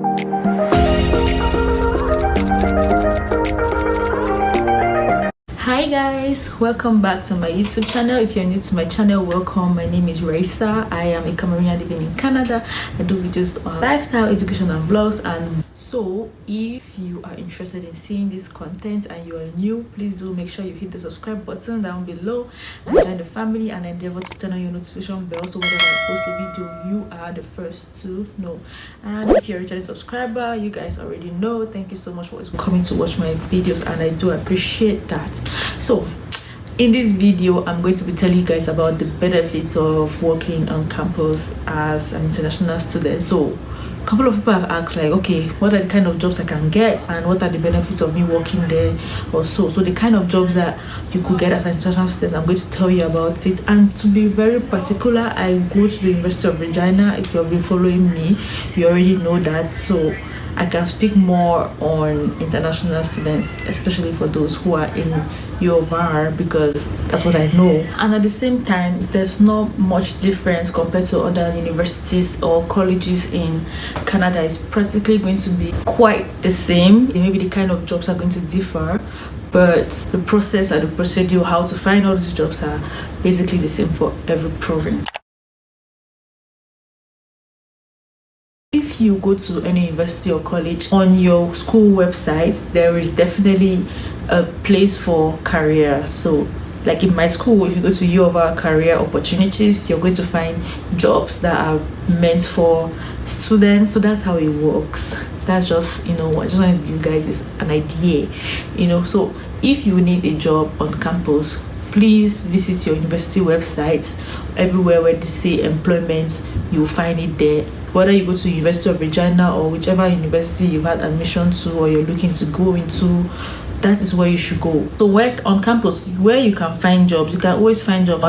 Hi guys, welcome back to my YouTube channel. If you're new to my channel, welcome. My name is Raisa. I am a Cameroonian living in Canada. I do videos on lifestyle, education and vlogs. And so if you are interested in seeing this content and you are new, please do make sure you hit the subscribe button down below and join the family, and endeavor to turn on your notification bell so whenever I post a video you are the first to know. And if you're a returning subscriber, you guys already know. Thank you so much for coming to watch my videos, and I do appreciate that. So in this video I'm going to be telling you guys about the benefits of working on campus as an international student. So a couple of people have asked, like, okay, what are the kind of jobs I can get and what are the benefits of me working there or so the kind of jobs that you could get as an international student, I'm going to tell you about it. And to be very particular, I go to the University of Regina. If you've been following me, you already know that, so I can speak more on international students, especially for those who are in U of R, because that's what I know. And at the same time, there's not much difference compared to other universities or colleges in Canada. It's practically going to be quite the same. Maybe the kind of jobs are going to differ, but the process and the procedure, how to find all these jobs, are basically the same for every province. If you go to any university or college, on your school website there is definitely a place for career. So like in my school, if you go to U of R career opportunities, you're going to find jobs that are meant for students. So that's how it works. That's just, I just wanted to give you guys an idea, so if you need a job on campus, please visit your university website. Everywhere where they say employment, you'll find it there. Whether you go to University of Regina or whichever university you've had admission to or you're looking to go into, that is where you should go. So work on campus, where you can find jobs. You can always find jobs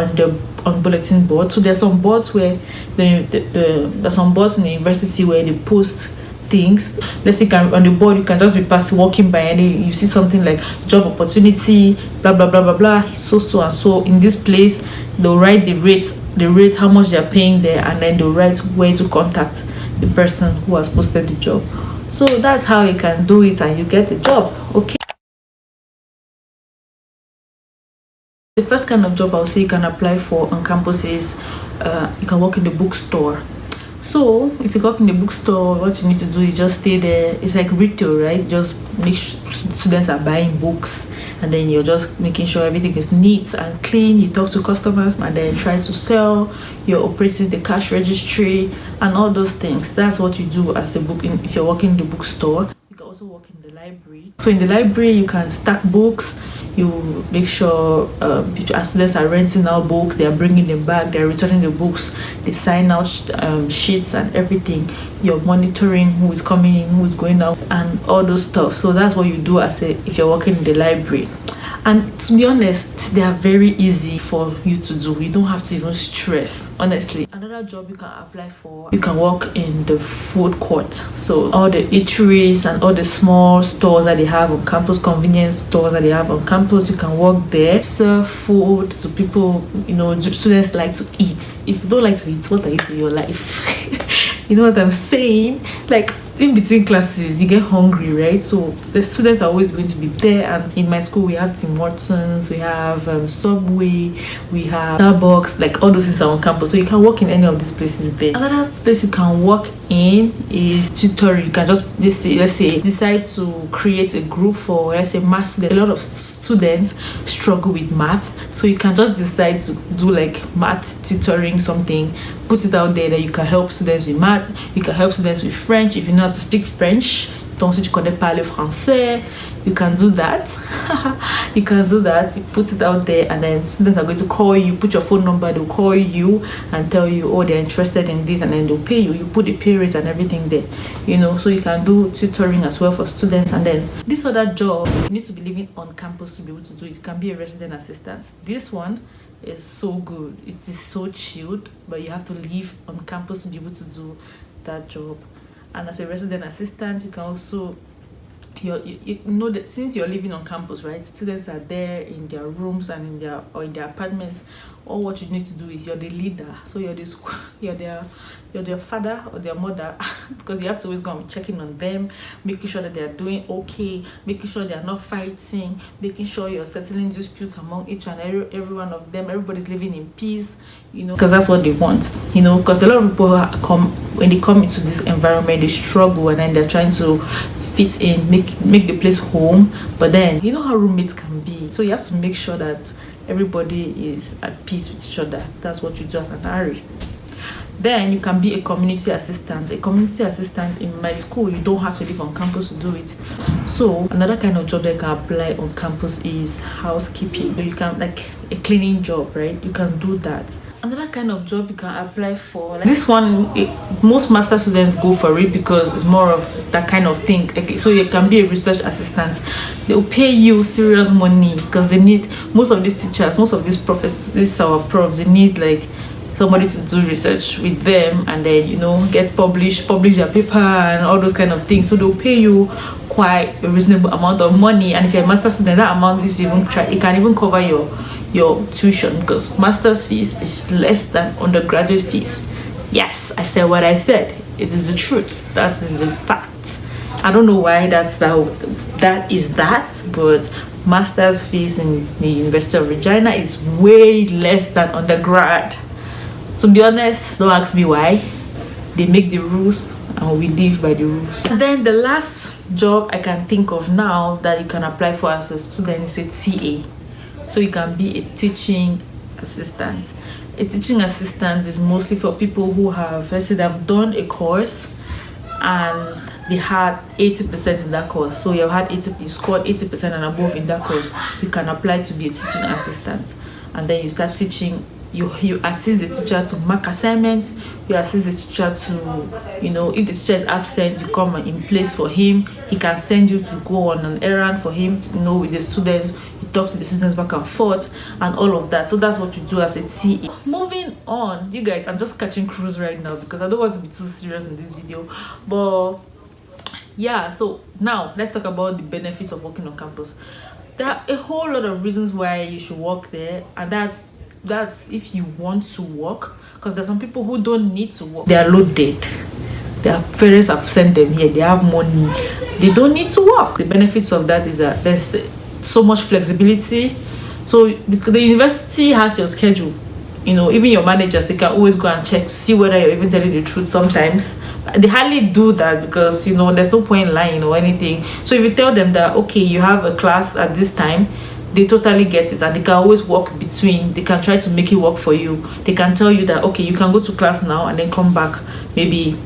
on bulletin board. So there's some boards where there's some boards in the university where they post things. Let's say on the board you can just be walking by and you see something like job opportunity, blah blah blah blah blah, so and so. In this place they'll write the rate, how much they're paying there, and then they'll write where to contact the person who has posted the job. So that's how you can do it and you get the job. Okay, the first kind of job I'll say you can apply for on campus is you can work in the bookstore. So if you work in the bookstore, what you need to do is just stay there. It's like retail, right? Just make sure students are buying books, and then you're just making sure everything is neat and clean. You talk to customers and then try to sell. You're operating the cash registry and all those things. That's what you do as if you're working in the bookstore. You can also work in the library. So in the library you can stack books. You make sure as students are renting out books, they are bringing them back, they're returning the books, they sign out sheets and everything. You're monitoring who is coming in, who is going out, and all those stuff. So that's what you do if you're working in the library. And to be honest, they are very easy for you to do. You don't have to even stress, honestly. Another job you can apply for, you can work in the food court. So all the eateries and all the small stores that they have on campus, convenience stores that they have on campus, you can work there, serve food to people. Students like to eat. If you don't like to eat, what are you doing in your life? You know what I'm saying? Like, in between classes you get hungry, right? So the students are always going to be there. And in my school we have Tim Hortons, we have Subway, we have Starbucks, like all those things are on campus, so you can work in any of these places there. Another place you can work in is tutoring. You can just let's say decide to create a group for, let's say, math students. A lot of students struggle with math, so you can just decide to do like math tutoring, something, put it out there that you can help students with math, you can help students with French. If you know how to speak French, donc si tu connais parler français, you can do that. You can do that. You put it out there, and then students are going to call you. Put your phone number, they'll call you and tell you, oh, they're interested in this, and then they'll pay you. You put the pay rate and everything there, so you can do tutoring as well for students. And then this other job, you need to be living on campus to be able to do it. You can be a resident assistant. This one is so good. It is so chilled, but you have to live on campus to be able to do that job. And as a resident assistant, you can also you know that since you're living on campus, right, students are there in their rooms and in their apartments. All what you need to do is you're the leader, so you're the you're their father or their mother because you have to always go and be checking on them, making sure that they're doing okay, making sure they're not fighting, making sure you're settling disputes among each and every one of them. Everybody's living in peace, because that's what they want, because a lot of people come when they come into this environment, they struggle and then they're trying to fit in, make the place home. But then you know how roommates can be, so you have to make sure that everybody is at peace with each other. That's what you do as an RE. Then you can be a community assistant. A community assistant in my school, you don't have to live on campus to do it. So another kind of job that you can apply on campus is housekeeping. So you can, like a cleaning job, right? You can do that. Another kind of job you can apply for, like this one, most master students go for it because it's more of that kind of thing. Okay, so you can be a research assistant. They'll pay you serious money because they need, most of these teachers, most of these professors, these our profs, they need like somebody to do research with them and then get publish their paper and all those kind of things. So they'll pay you quite a reasonable amount of money, and if you're a master student, that amount is it can even cover your tuition, because master's fees is less than undergraduate fees. Yes, I said what I said. It is the truth. That is the fact. I don't know why that is that, but master's fees in the University of Regina is way less than undergrad. To be honest, don't ask me why. They make the rules and we live by the rules. And then the last job I can think of now that you can apply for as a student is a TA. So you can be a teaching assistant. A teaching assistant is mostly for people who have, let's say, they've done a course and they had 80% in that course. So you scored 80% and above in that course. You can apply to be a teaching assistant, and then you start teaching. You assist the teacher to mark assignments. You assist the teacher to, if the teacher is absent, you come in place for him. He can send you to go on an errand for him, with the students. You talk to the students back and forth and all of that. So that's what you do as a TA. Moving on, you guys, I'm just catching cruise right now because I don't want to be too serious in this video. But yeah, so now let's talk about the benefits of working on campus. There are a whole lot of reasons why you should work there, and that's if you want to work, because there's some people who don't need to work. They are loaded, their parents have sent them here, they have money, they don't need to work. The benefits of that is that there's so much flexibility. So because the university has your schedule, even your managers, they can always go and check to see whether you're even telling the truth. Sometimes they hardly do that because there's no point in lying or anything. So if you tell them that, okay, you have a class at this time, they totally get it, and they can always walk between. They can try to make it work for you. They can tell you that, okay, you can go to class now and then come back maybe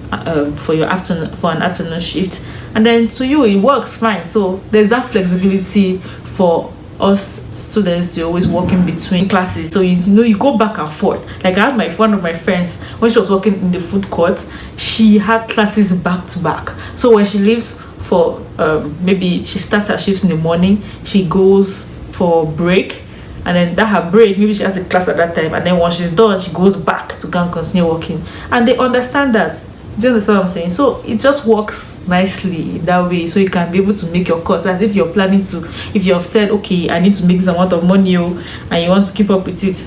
for an afternoon shift, and then to you it works fine. So there's that flexibility for us students. You're always walking between classes, so you go back and forth. Like I had one of my friends, when she was working in the food court, she had classes back to back. So when she leaves for maybe she starts her shifts in the morning, she goes for break, and then that her break, maybe she has a class at that time, and then once she's done, she goes back to go and continue working. And they understand that. Do you understand what I'm saying? So it just works nicely in that way. So you can be able to make your course, as if you're planning to, if you have said, okay, I need to make this amount of money, and you want to keep up with it,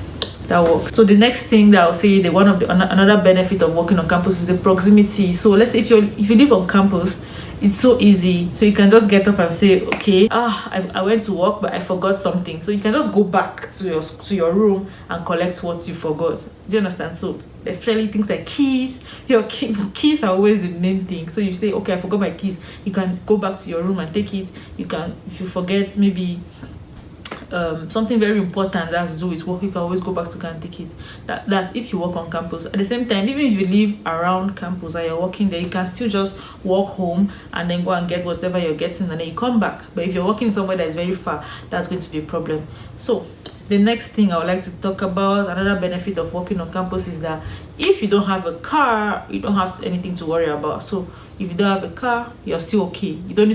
that works. So the next thing that I'll say, another benefit of working on campus is the proximity. So let's say if you live on campus, it's so easy. So you can just get up and say, okay, I went to work but I forgot something. So you can just go back to your room and collect what you forgot. Do you understand? So especially things like keys. Your keys are always the main thing. So you say, okay, I forgot my keys. You can go back to your room and take it. You can, if you forget maybe something very important that has to do with work, you can always go back to go and take it. That's if you work on campus. At the same time, even if you live around campus and you're working there, you can still just walk home and then go and get whatever you're getting and then you come back. But if you're working somewhere that is very far, that's going to be a problem. So the next thing I would like to talk about, another benefit of working on campus, is that if you don't have a car, you don't have anything to worry about. So if you don't have a car, you're still okay. You don't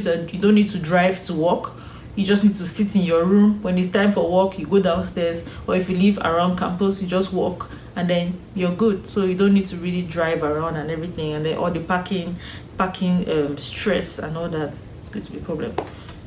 need to drive to work. You just need to sit in your room. When it's time for work, you go downstairs, or if you live around campus, you just walk and then you're good. So you don't need to really drive around and everything, and then all the parking stress and all that. going to be a problem.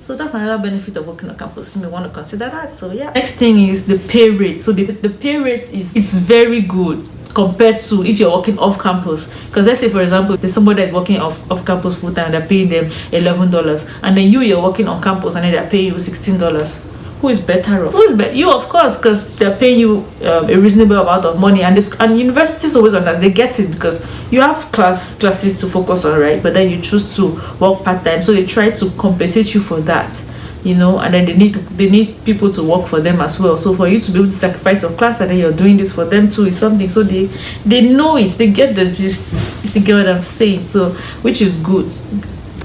So that's another benefit of working on campus. You may want to consider that. So yeah. Next thing is the pay rate. So the pay rate it's very good compared to if you're working off campus. Because let's say, for example, there's somebody that's working off campus full time, they're paying them $11, and then you're working on campus and then they're paying you $16. Who is better off? Who is better? You, of course, because they're paying you a reasonable amount of money, and universities always on that. They get it because you have classes to focus on, right? But then you choose to work part-time, so they try to compensate you for that, you know. And then they need people to work for them as well. So for you to be able to sacrifice your class and then you're doing this for them too is something. So they know it, they get the gist, if you get what I'm saying. So which is good.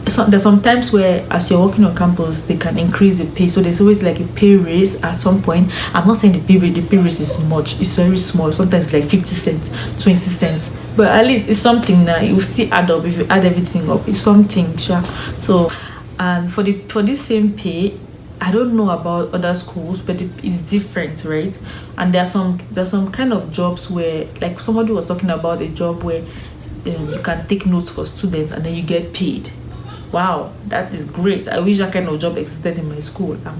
So there's some times where as you're working on campus they can increase the pay, so there's always like a pay raise at some point. I'm not saying the pay raise is much, it's very small, sometimes like 50 cents, 20 cents, but at least it's something that you will still add up. If you add everything up, it's something, sure. So and for this same pay, I don't know about other schools, but it's different, right? And there's some kind of jobs where, like somebody was talking about a job where you can take notes for students and then you get paid. Wow, that is great. I wish that kind of job existed in my school. I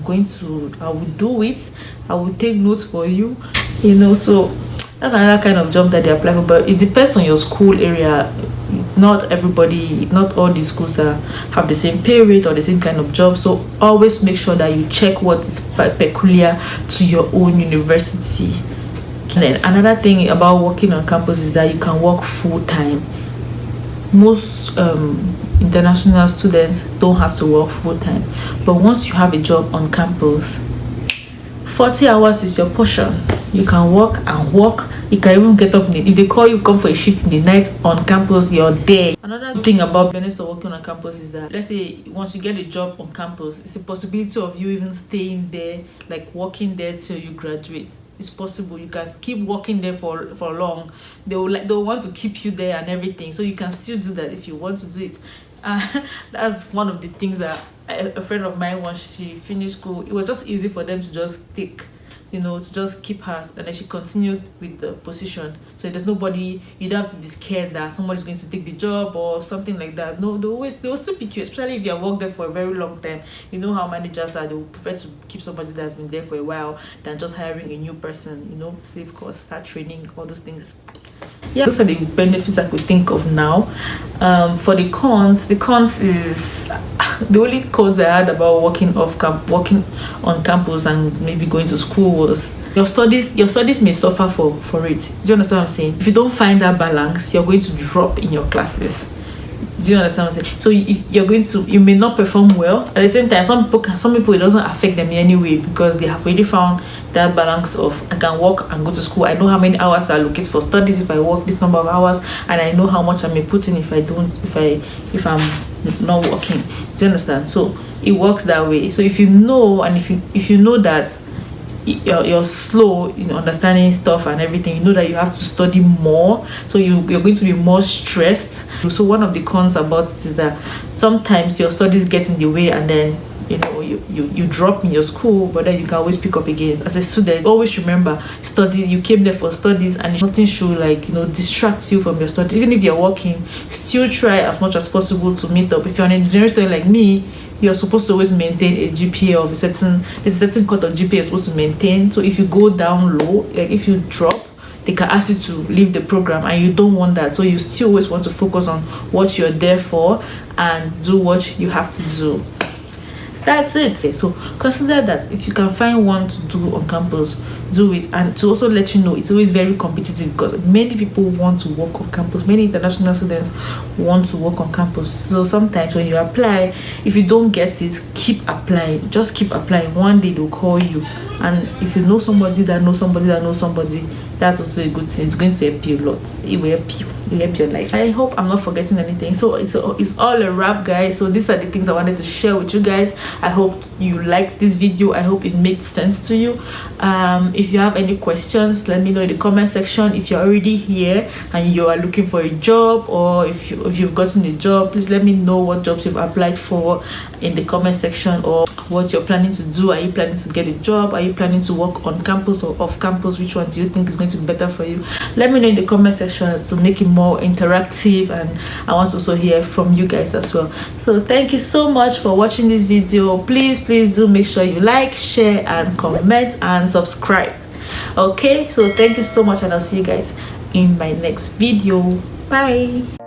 will do it. I will take notes for you, you know. So that's another kind of job that they apply for, but it depends on your school area. Not all the schools have the same pay rate or the same kind of job. So always make sure that you check what is peculiar to your own university. And then another thing about working on campus is that you can work full-time. Most international students don't have to work full-time, but once you have a job on campus, 40 hours is your portion. You can work and work. You can even get up if they call you come for a shift in the night on campus, you're there. Another thing about benefits of working on campus is that, let's say once you get a job on campus, it's a possibility of you even staying there, like working there till you graduate. It's possible. You can keep working there for long. They'll want to keep you there and everything, so you can still do that if you want to do it. That's one of the things that a friend of mine, once she finished school, it was just easy for them to just take, you know, to just keep her, and then she continued with the position. So there's nobody, you don't have to be scared that somebody's going to take the job or something like that. No, they will still pick you, especially if you have worked there for a very long time. You know how managers are, they will prefer to keep somebody that has been there for a while than just hiring a new person, you know, save costs, start training, all those things. Yeah, those are the benefits I could think of now. For the cons is the only cons I had about working on campus and maybe going to school was your studies may suffer for it. Do you understand what I'm saying? If you don't find that balance, you're going to drop in your classes. Do you understand what I'm saying? So if you may not perform well. At the same time, some people it doesn't affect them in any way because they have already found that balance of, I can work and go to school. I know how many hours I allocate for studies if I work this number of hours, and I know how much I may put in if I'm not working. Do you understand? So it works that way. So if you know, and if you know that you're slow in understanding stuff and everything, you know that you have to study more, so you're going to be more stressed. So one of the cons about it is that sometimes your studies get in the way, and then you drop in your school, but then you can always pick up again. As a student, always remember, you came there for studies, and nothing should distract you from your studies. Even if you're working, still try as much as possible to meet up. If you're an engineering student like me, you're supposed to always maintain a GPA of a certain cut of GPA you're supposed to maintain. So if you go down low, like if you drop, they can ask you to leave the program, and you don't want that. So you still always want to focus on what you're there for and do what you have to do. That's it. So consider that if you can find one to do on campus, do it. And to also let you know, it's always very competitive because many people want to work on campus. Many international students want to work on campus. So sometimes when you apply, if you don't get it, keep applying. Just keep applying. One day they'll call you. And if you know somebody that knows somebody that knows somebody, that's also a good thing. It's going to help you a lot. It will help you. It will help your life. I hope I'm not forgetting anything. So it's all a wrap, guys. So these are the things I wanted to share with you guys. I hope you liked this video. I hope it made sense to you. If you have any questions, let me know in the comment section. If you're already here and you are looking for a job, or if you've gotten a job, please let me know what jobs you've applied for in the comment section, or what you're planning to do. Are you planning to get a job? Are you planning to work on campus or off campus? Which one do you think is going to be better for you? Let me know in the comment section to make it more more interactive, and I want to also hear from you guys as well. So thank you so much for watching this video. Please do make sure you like, share and comment and subscribe. Okay, so thank you so much, and I'll see you guys in my next video. Bye.